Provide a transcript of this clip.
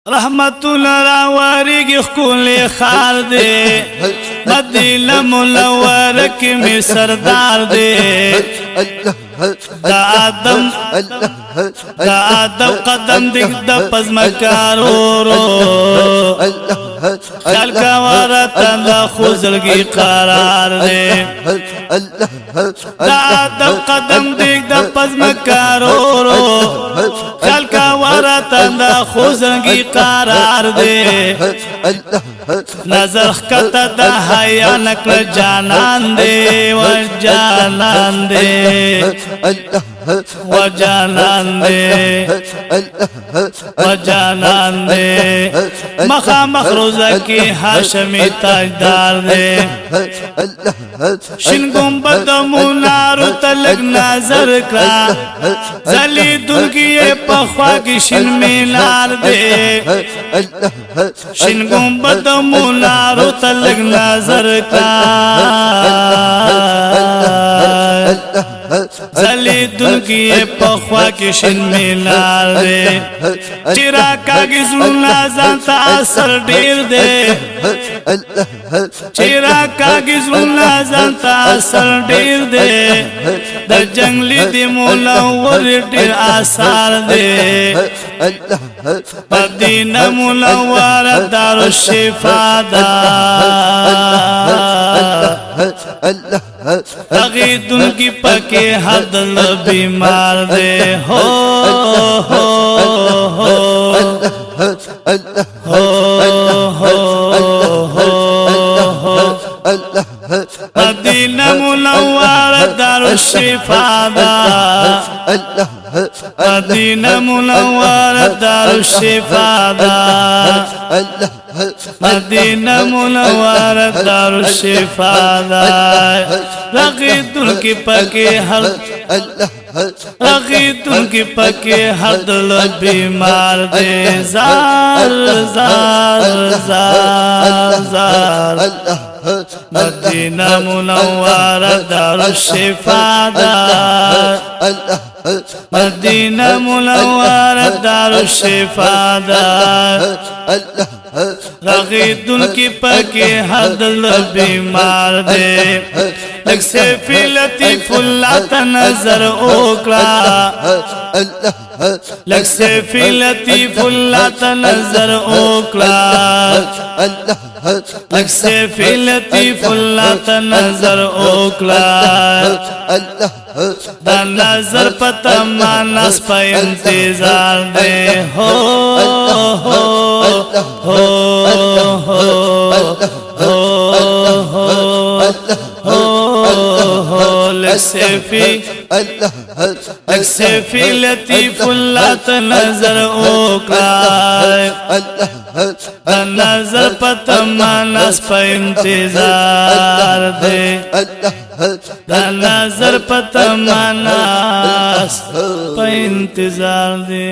रहमतुल रावरी कुल खार दे मदीना मुनव्वर की में सरदार दे दा आदम कदम दिख द पजमकारो रो ख्याल का वारा तंदा खुजलगी करार दे दा आदम कदम दिख द पजमकारो रो ख्याल का वारा तंदा खुजलगी करार दे नजर कता दा हया नकल जानन दे व जानन दे व जानन दे व जानन दे मखा मखरूजा की हाशमी ताजदार दे शिन गुंबद मुनार तलक नजर का जली दुर्गी पखवा की शिन मीनार दे शिन गुंबद मुनार तलक नजर का जली दुर्गी पखवा की शिन मीनार दे चिरा कागी जुलना जानता असर डेर दे चिरा कागी जुलना जानता असर डेर दे द जंगली दे मुनव्वर डेर आसार दे मदीना मुनव्वर दारुल शिफा दा तगी दुनकी पके हदल बीमार दे हो मदीना मुनव्वर दारुल शिफा दा मदीना मुनव्वर दारुल शिफा दा मदीना मुनव्वर दारुल शिफा दा रगी तुनकी पके हर रगी तुनकी पके हदल बीमार दे जार जार जार जार मदीना मुनव्वर दारुल शिफा दा मदीना मुनव्वर दारुल शिफा दा रगी तुनकी पके हदल बीमार दे लग से फिलती फुल्लात नजर ओकला लग से फिलती फुल्लात नजर ओकला लग से फिलती फुल्लात नजर ओकला दा नजर पता मानस पे इंतजार दे हो हो हो हो लक्सेफी लतीफ लत नजर ओकला नजर पता मानस पे इंतजार दे नजर पता मानस पे इंतजार दे।